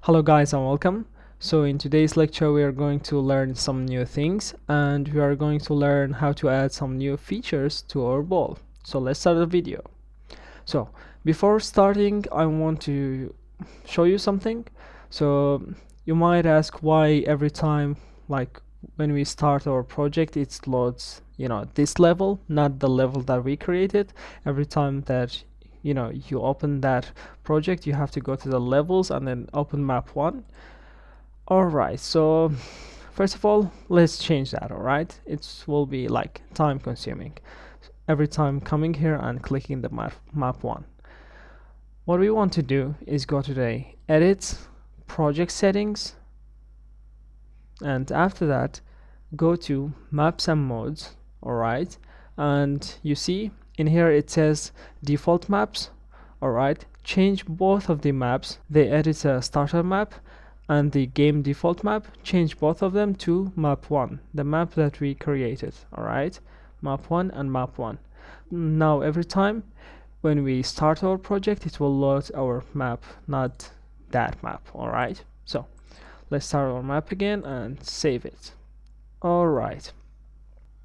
Hello guys and welcome. So in today's lecture we are going to learn some new things and we are going to learn how to add some new features to our ball. So let's start the video. So before starting I want to show you something. So you might ask why every time like when we start our project it loads this level, not the level that we created. Every time that you open that project you have to go to the levels and then open map 1. Alright, so first of all let's change that. Alright, it will be like time consuming every time coming here and clicking the map 1. What we want to do is go to the edit project settings, and after that go to maps and modes. Alright, and you see in here it says default maps. Alright, change both of the maps, the editor starter map and the game default map, change both of them to map 1, the map that we created. Alright, map 1 and map 1. Now every time when we start our project it will load our map, not that map. Alright, so let's start our map again and save it. Alright,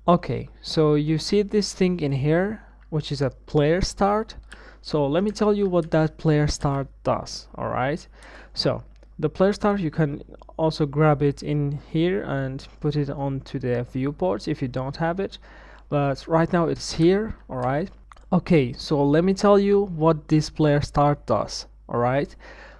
okay, so you see this thing in here which is a player start. So let me tell you what that player start does. Alright, so the player start, you can also grab it in here and put it onto the viewports if you don't have it, but right now it's here. Alright, okay, so let me tell you what this player start does. Alright,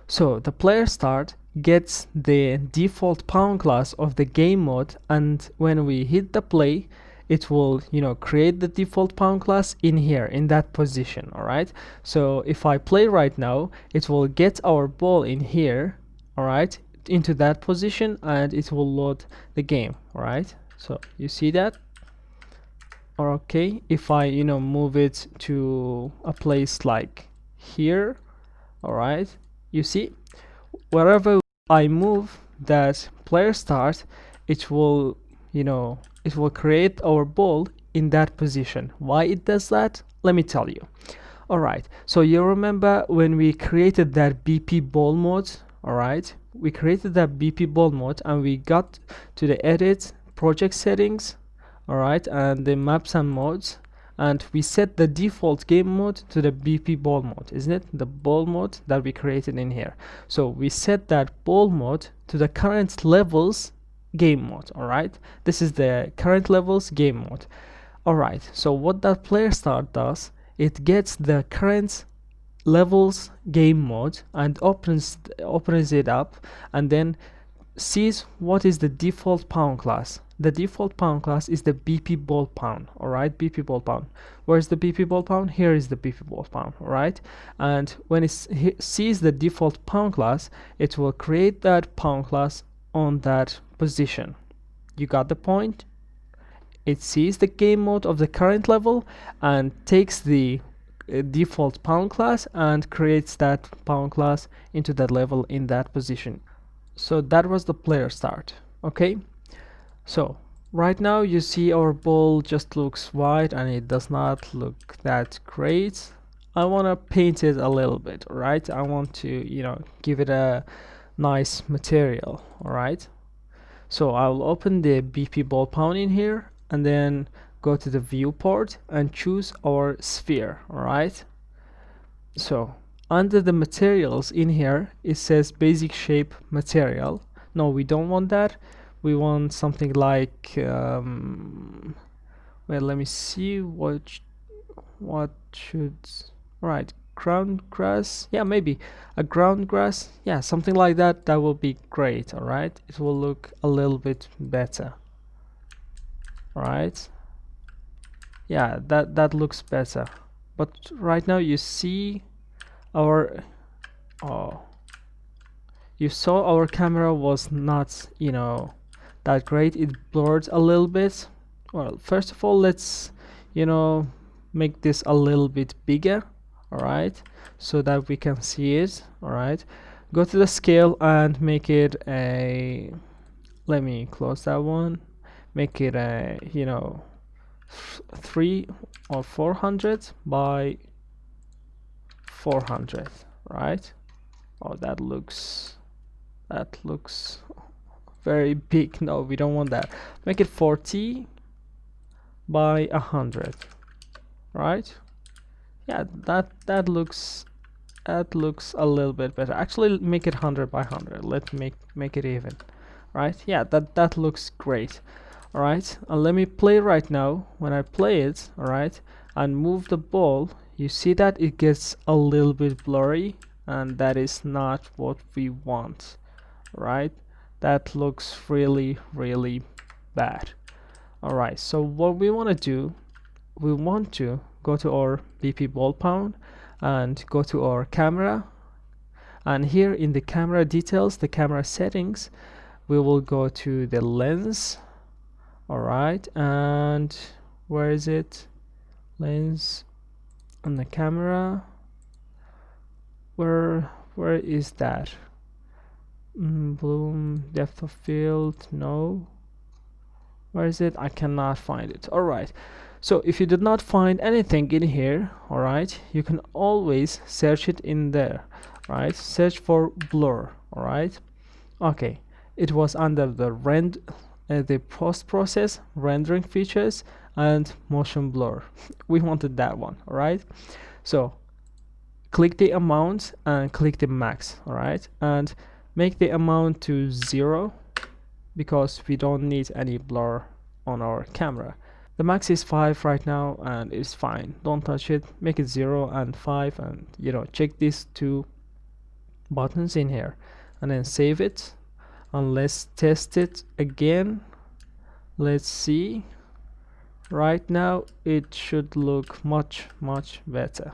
so the player start gets the default pawn class of the game mode, and when we hit the play it will create the default pawn class in here in that position. Alright, so if I play right now it will get our ball in here, alright, into that position, and it will load the game. Alright, so you see that. Okay, if I move it to a place like here, alright, you see wherever I move that player start it will it will create our ball in that position. Why it does that? Let me tell you. Alright, so you remember when we created that BP ball mode? Alright, we created that BP ball mode and we got to the edit project settings, alright, and the maps and modes, and we set the default game mode to the BP ball mode, isn't it? The ball mode that we created in here. So we set that ball mode to the current levels game mode. Alright, this is the current levels game mode. Alright, so what that player start does, it gets the current levels game mode and opens it up and then sees what is the default pawn class. The default pawn class is the BP ball pawn. Alright, BP ball pawn. Where's the BP ball pawn? Here is the BP ball pawn. Alright, and when it sees the default pawn class it will create that pawn class on that position. You got the point? It sees the game mode of the current level and takes the default pawn class and creates that pawn class into that level in that position. So that was the player start. Okay, so right now you see our ball just looks white and it does not look that great. I want to paint it a little bit. Right, I want to give it a nice material. Alright, so I'll open the BP ball pawn in here and then go to the viewport and choose our sphere. Alright, so under the materials in here it says basic shape material. No, we don't want that. We want something like well, let me see what should, right, ground grass, yeah, maybe a ground grass, yeah, something like that. That will be great. Alright, it will look a little bit better. Alright, yeah, that looks better. But right now you see our you saw our camera was not that great. It blurred a little bit. Well, first of all let's make this a little bit bigger. Alright, so that we can see it. Alright, go to the scale and make it a, let me close that one, make it a 3 or 400 by 400. Right, oh, that looks That looks very big. No, we don't want that. Make it 40 by 100, right? Yeah, that looks a little bit better. Actually, make it 100 by 100. Let's make it even, right? Yeah, that looks great. All right, and let me play right now. When I play it, all right, and move the ball, you see that it gets a little bit blurry, and that is not what we want, right? That looks really bad. All right, so what we want to do, we want to go to our BP ball pound and go to our camera, and here in the camera details, the camera settings, we will go to the lens. All right, and where is it? Lens on the camera. Where is that? Bloom, depth of field, no. Where is it? I cannot find it. All right, so if you did not find anything in here, all right, you can always search it in there, right? Search for blur. All right, okay, it was under the post process rendering features and motion blur. We wanted that one. All right, so click the amount and click the max. All right, and make the amount to 0 because we don't need any blur on our camera. The max is 5 right now and it's fine. Don't touch it. Make it 0 and 5, and check these two buttons in here and then save it, and let's test it again. Let's see. Right now it should look much better.